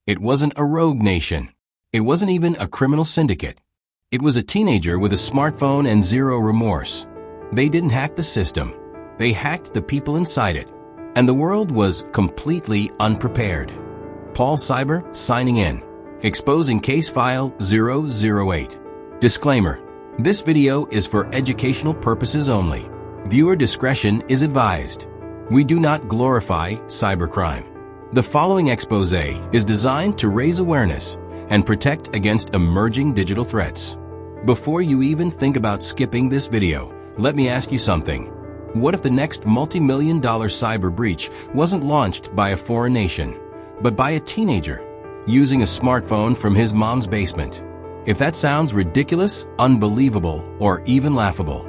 It wasn't a rogue nation. It wasn't even a criminal syndicate. It was a teenager with a smartphone and zero remorse. They didn't hack the system. They hacked the people inside it. And the world was completely unprepared. Paul Cyber signing in. Exposing case file 008. Disclaimer. This video is for educational purposes only. Viewer discretion is advised. We do not glorify cybercrime. The following expose is designed to raise awareness and protect against emerging digital threats. Before you even think about skipping this video, let me ask you something. What if the next multi-million-dollar cyber breach wasn't launched by a foreign nation, but by a teenager using a smartphone from his mom's basement? If that sounds ridiculous, unbelievable, or even laughable,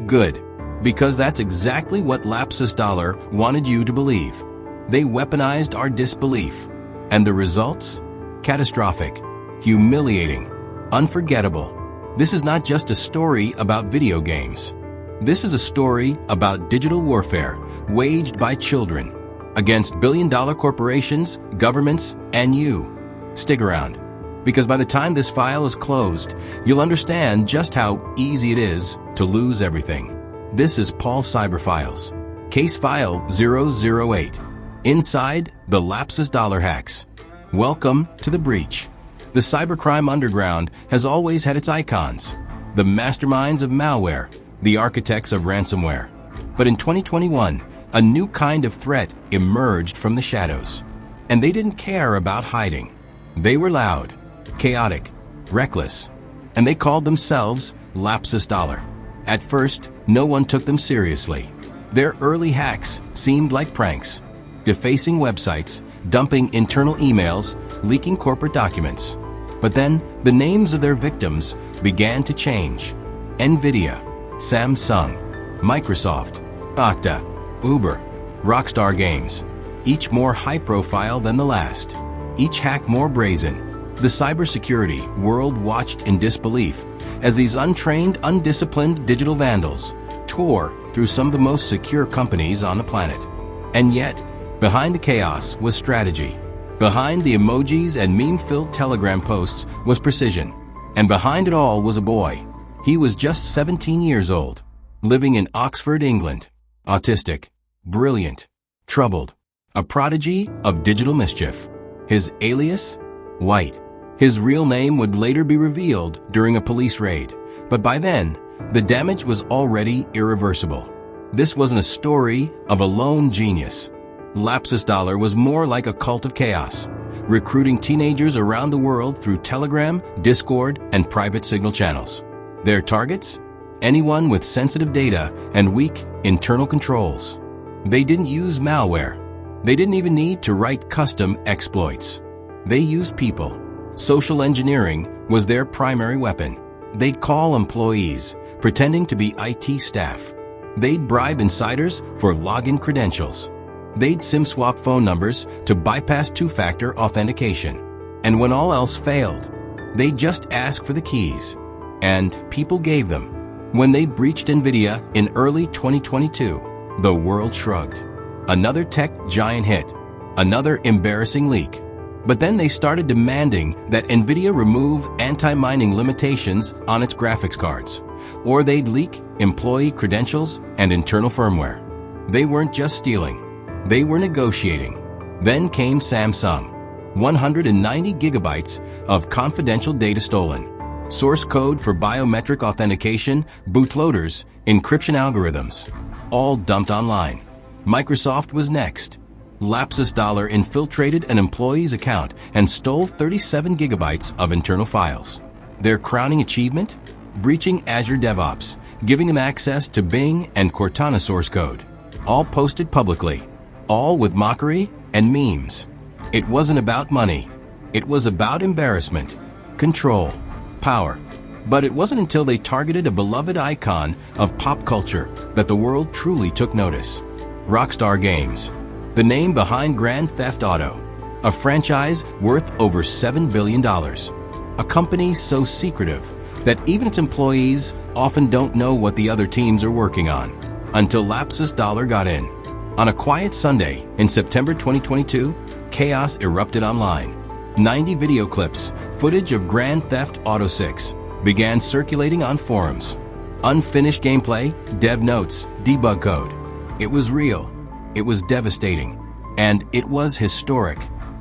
good, because that's exactly what LAPSUS wanted you to believe. They weaponized our disbelief. And the results? Catastrophic, humiliating, unforgettable. This is not just a story about video games. This is a story about digital warfare waged by children against billion-dollar corporations, governments, and you. Stick around, because by the time this file is closed, you'll understand just how easy it is to lose everything. This is Paul Cyber Files, Case File 008. Inside the LAPSUS hacks. Welcome to the breach. The cybercrime underground has always had its icons, the masterminds of malware, the architects of ransomware. But in 2021, a new kind of threat emerged from the shadows. And they didn't care about hiding. They were loud, chaotic, reckless, and they called themselves LAPSUS. At first, no one took them seriously. Their early hacks seemed like pranks, defacing websites, dumping internal emails, leaking corporate documents. But then, the names of their victims began to change. NVIDIA, Samsung, Microsoft, Okta, Uber, Rockstar Games, each more high-profile than the last, each hack more brazen. The cybersecurity world watched in disbelief as these untrained, undisciplined digital vandals tore through some of the most secure companies on the planet. And yet, behind the chaos was strategy. Behind the emojis and meme-filled Telegram posts was precision. And behind it all was a boy. He was just 17 years old, living in Oxford, England. Autistic, brilliant, troubled, a prodigy of digital mischief. His alias? White. His real name would later be revealed during a police raid, but by then, the damage was already irreversible. This wasn't a story of a lone genius. LAPSUS was more like a cult of chaos, recruiting teenagers around the world through Telegram, Discord, and private signal channels. Their targets? Anyone with sensitive data and weak internal controls. They didn't use malware. They didn't even need to write custom exploits. They used people. Social engineering was their primary weapon. They'd call employees, pretending to be IT staff. They'd bribe insiders for login credentials. They'd SIM-swap phone numbers to bypass two-factor authentication. And when all else failed, they'd just ask for the keys. And people gave them. When they breached NVIDIA in early 2022, the world shrugged. Another tech giant hit. Another embarrassing leak. But then they started demanding that NVIDIA remove anti-mining limitations on its graphics cards, or they'd leak employee credentials and internal firmware. They weren't just stealing. They were negotiating. Then came Samsung. 190 gigabytes of confidential data stolen. Source code for biometric authentication, bootloaders, encryption algorithms. All dumped online. Microsoft was next. LAPSUS infiltrated an employee's account and stole 37 gigabytes of internal files. Their crowning achievement? Breaching Azure DevOps, giving them access to Bing and Cortana source code. All posted publicly. All with mockery and memes. It wasn't about money. It was about embarrassment, control, power. But it wasn't until they targeted a beloved icon of pop culture that the world truly took notice. Rockstar Games, the name behind Grand Theft Auto, a franchise worth over $7 billion. A company so secretive that even its employees often don't know what the other teams are working on, until LAPSUS got in. On a quiet Sunday in September 2022, chaos erupted online. 90 video clips, footage of Grand Theft Auto 6, began circulating on forums. Unfinished gameplay, dev notes, debug code. It was real. It was devastating. And it was historic.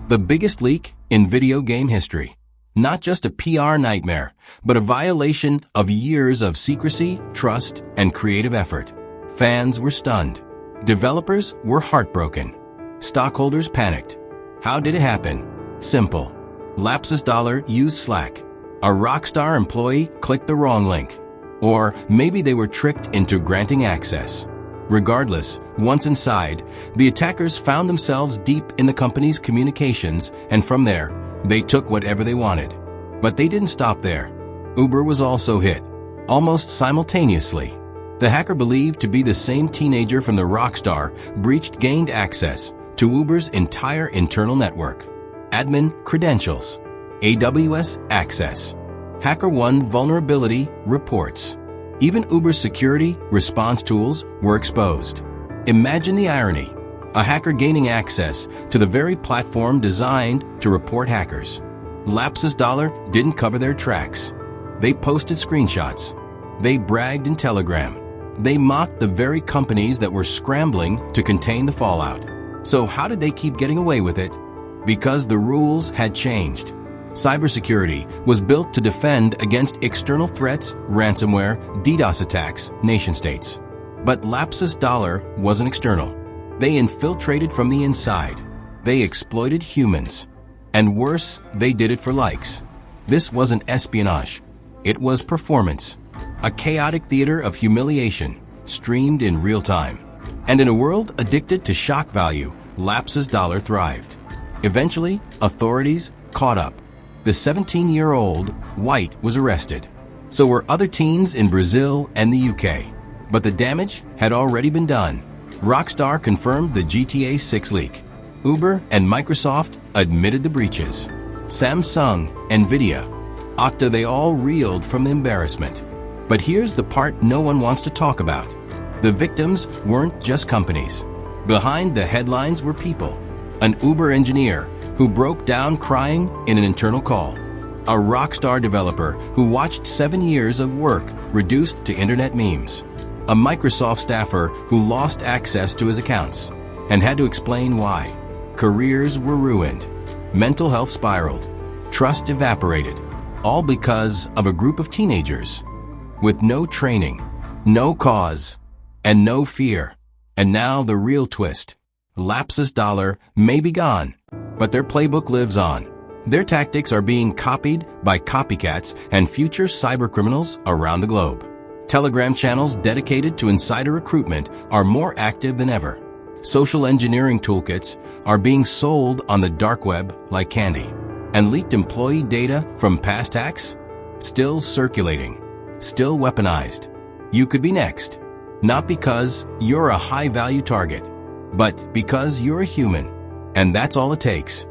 The biggest leak in video game history. Not just a PR nightmare, but a violation of years of secrecy, trust, and creative effort. Fans were stunned. Developers were heartbroken. Stockholders panicked. How did it happen? Simple. LAPSUS used Slack. A Rockstar employee clicked the wrong link. Or maybe they were tricked into granting access. Regardless, once inside, the attackers found themselves deep in the company's communications, and from there, they took whatever they wanted. But they didn't stop there. Uber was also hit, almost simultaneously. The hacker believed to be the same teenager from the Rockstar gained access to Uber's entire internal network. Admin credentials, AWS access. HackerOne vulnerability reports. Even Uber's security response tools were exposed. Imagine the irony. A hacker gaining access to the very platform designed to report hackers. LAPSUS didn't cover their tracks. They posted screenshots. They bragged in Telegram. They mocked the very companies that were scrambling to contain the fallout. So how did they keep getting away with it? Because the rules had changed. Cybersecurity was built to defend against external threats, ransomware, DDoS attacks, nation-states. But LAPSUS wasn't external. They infiltrated from the inside. They exploited humans. And worse, they did it for likes. This wasn't espionage. It was performance. A chaotic theater of humiliation, streamed in real time. And in a world addicted to shock value, LAPSUS thrived. Eventually, authorities caught up. The 17-year-old White was arrested. So were other teens in Brazil and the UK. But the damage had already been done. Rockstar confirmed the GTA 6 leak. Uber and Microsoft admitted the breaches. Samsung, Nvidia, Okta, they all reeled from the embarrassment. But here's the part no one wants to talk about. The victims weren't just companies. Behind the headlines were people. An Uber engineer who broke down crying in an internal call. A Rockstar developer who watched 7 years of work reduced to internet memes. A Microsoft staffer who lost access to his accounts and had to explain why. Careers were ruined. Mental health spiraled. Trust evaporated. All because of a group of teenagers with no training, no cause, and no fear. And now the real twist. LAPSUS may be gone, but their playbook lives on. Their tactics are being copied by copycats and future cybercriminals around the globe. Telegram channels dedicated to insider recruitment are more active than ever. Social engineering toolkits are being sold on the dark web like candy. And leaked employee data from past hacks? Still circulating. Still weaponized. You could be next. Not because you're a high-value target, but because you're a human. And that's all it takes.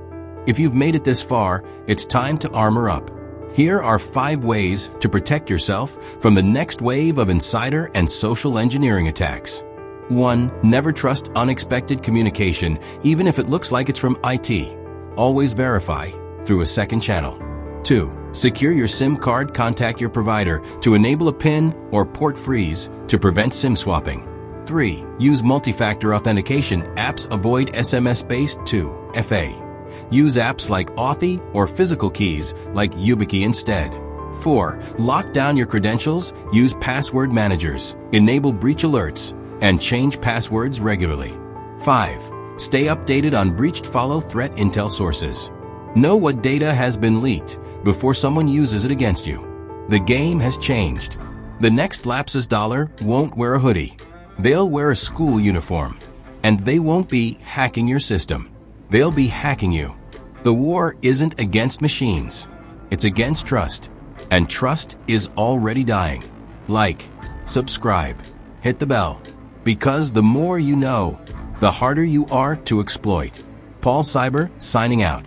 If you've made it this far, it's time to armor up. Here are 5 ways to protect yourself from the next wave of insider and social engineering attacks. 1. Never trust unexpected communication, even if it looks like it's from IT. Always verify through a second channel. 2. Secure your SIM card. Contact your provider to enable a PIN or port freeze to prevent SIM swapping. 3. Use multi-factor authentication. Apps avoid SMS-based 2FA. Use apps like Authy or physical keys like YubiKey instead. 4. Lock down your credentials. Use password managers. Enable breach alerts and change passwords regularly. 5. Stay updated on breached follow threat intel sources. Know what data has been leaked before someone uses it against you. The game has changed. The next LAPSUS won't wear a hoodie. They'll wear a school uniform. And they won't be hacking your system. They'll be hacking you. The war isn't against machines. It's against trust. And trust is already dying. Like, subscribe, hit the bell. Because the more you know, the harder you are to exploit. Paul Cyber, signing out.